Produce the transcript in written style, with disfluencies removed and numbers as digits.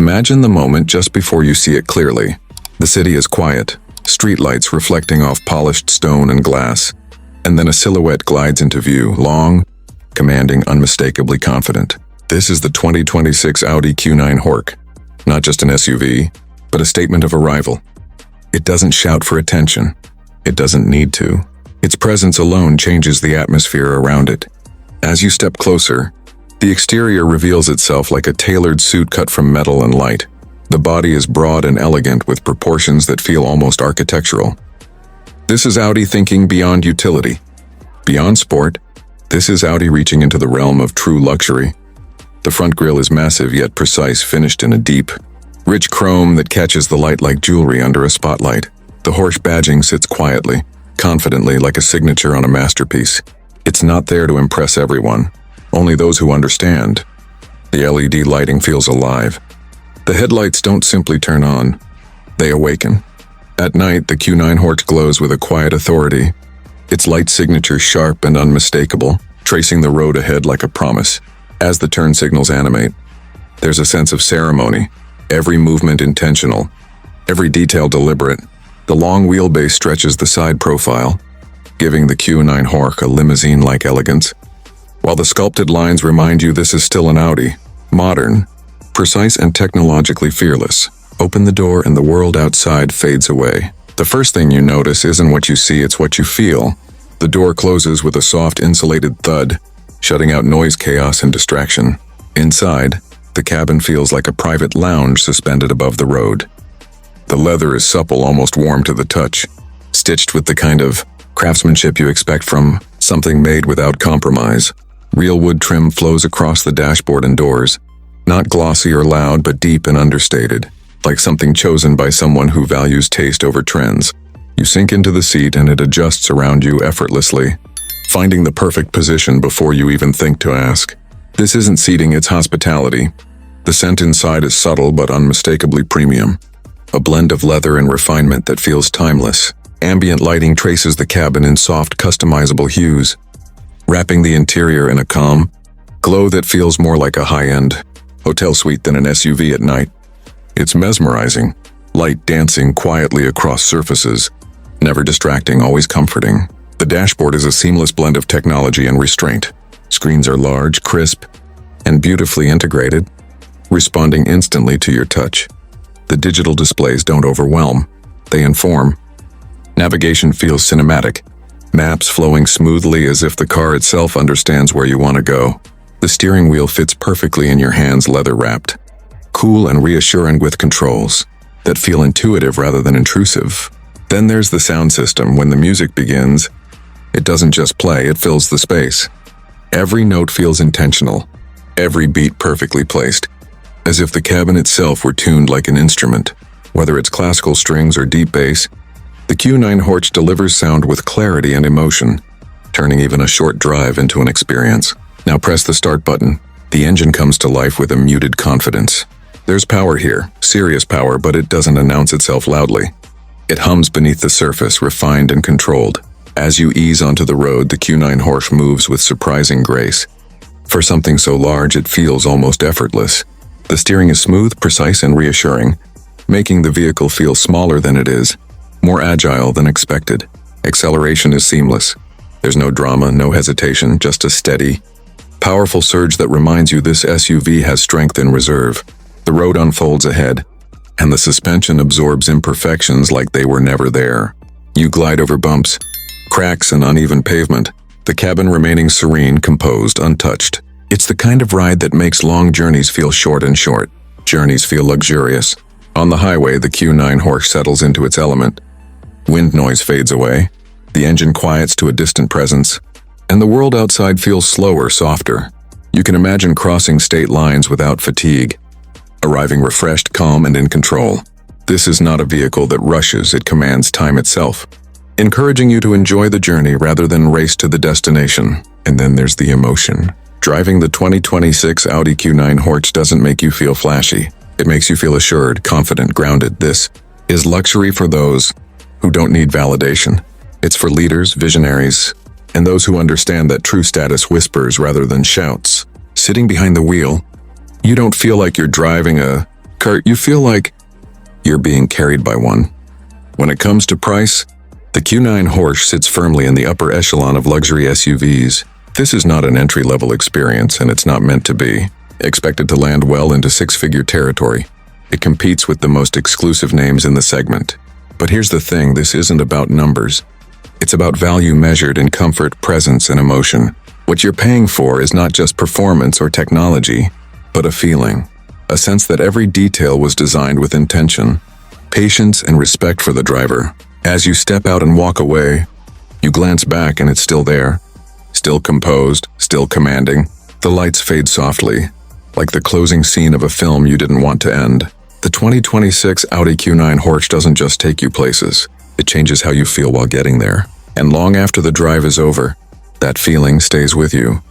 Imagine the moment just before you see it clearly. The city is quiet, streetlights reflecting off polished stone and glass, and then a silhouette glides into view, long, commanding, unmistakably confident. This is the 2026 Audi Q9 Horch. Not just an SUV, but a statement of arrival. It doesn't shout for attention. It doesn't need to. Its presence alone changes the atmosphere around it. As you step closer, the exterior reveals itself like a tailored suit cut from metal and light. The body is broad and elegant with proportions that feel almost architectural. This is Audi thinking beyond utility. Beyond sport, this is Audi reaching into the realm of true luxury. The front grille is massive yet precise, finished in a deep, rich chrome that catches the light like jewelry under a spotlight. The Horch badging sits quietly, confidently, like a signature on a masterpiece. It's not there to impress everyone, only those who understand. The LED lighting feels alive. The headlights don't simply turn on, they awaken. At night, the Q9 Horch glows with a quiet authority, its light signature sharp and unmistakable, tracing the road ahead like a promise. As the turn signals animate, there's a sense of ceremony, every movement intentional, every detail deliberate. The long wheelbase stretches the side profile, giving the Q9 Horch a limousine-like elegance, while the sculpted lines remind you this is still an Audi, modern, precise and technologically fearless. Open the door and the world outside fades away. The first thing you notice isn't what you see, it's what you feel. The door closes with a soft insulated thud, shutting out noise, chaos, and distraction. Inside, the cabin feels like a private lounge suspended above the road. The leather is supple, almost warm to the touch, stitched with the kind of craftsmanship you expect from something made without compromise. Real wood trim flows across the dashboard and doors, not glossy or loud, but deep and understated, like something chosen by someone who values taste over trends. You sink into the seat and it adjusts around you effortlessly, finding the perfect position before you even think to ask. This isn't seating, it's hospitality. The scent inside is subtle but unmistakably premium, a blend of leather and refinement that feels timeless. Ambient lighting traces the cabin in soft, customizable hues, wrapping the interior in a calm glow that feels more like a high-end hotel suite than an SUV at night. It's mesmerizing, light dancing quietly across surfaces, never distracting, always comforting. The dashboard is a seamless blend of technology and restraint. Screens are large, crisp, and beautifully integrated, responding instantly to your touch. The digital displays don't overwhelm, they inform. Navigation feels cinematic, maps flowing smoothly as if the car itself understands where you want to go. The steering wheel fits perfectly in your hands, leather-wrapped, cool and reassuring with controls that feel intuitive rather than intrusive. Then there's the sound system. When the music begins, it doesn't just play, it fills the space. Every note feels intentional, every beat perfectly placed, as if the cabin itself were tuned like an instrument. Whether it's classical strings or deep bass, the Q9 Horch delivers sound with clarity and emotion, turning even a short drive into an experience. Now press the start button. The engine comes to life with a muted confidence. There's power here, serious power, but it doesn't announce itself loudly. It hums beneath the surface, refined and controlled. As you ease onto the road, the Q9 Horch moves with surprising grace. For something so large, it feels almost effortless. The steering is smooth, precise, and reassuring, making the vehicle feel smaller than it is, more agile than expected. Acceleration is seamless. There's no drama, no hesitation, just a steady, powerful surge that reminds you this SUV has strength in reserve. The road unfolds ahead, and the suspension absorbs imperfections like they were never there. You glide over bumps, cracks, and uneven pavement, the cabin remaining serene, composed, untouched. It's the kind of ride that makes long journeys feel short and short. Journeys feel luxurious. On the highway, the Q9 Horch settles into its element. Wind noise fades away, the engine quiets to a distant presence, and the world outside feels slower, softer. You can imagine crossing state lines without fatigue, arriving refreshed, calm, and in control. This is not a vehicle that rushes, it commands time itself, encouraging you to enjoy the journey rather than race to the destination. And then there's the emotion. Driving the 2026 Audi Q9 Horch doesn't make you feel flashy. It makes you feel assured, confident, grounded. This is luxury for those who don't need validation. It's for leaders, visionaries, and those who understand that true status whispers rather than shouts. Sitting behind the wheel, you don't feel like you're driving a Kurt, you feel like you're being carried by one. When it comes to price, the Q9 Horch sits firmly in the upper echelon of luxury SUVs. This is not an entry-level experience, and it's not meant to be. Expected to land well into six-figure territory. It competes with the most exclusive names in the segment. But here's the thing, this isn't about numbers. It's about value measured in comfort, presence, and emotion. What you're paying for is not just performance or technology, but a feeling. A sense that every detail was designed with intention, patience, and respect for the driver. As you step out and walk away, you glance back and it's still there. Still composed, still commanding. The lights fade softly, like the closing scene of a film you didn't want to end. The 2026 Audi Q9 Horch doesn't just take you places, it changes how you feel while getting there. And long after the drive is over, that feeling stays with you.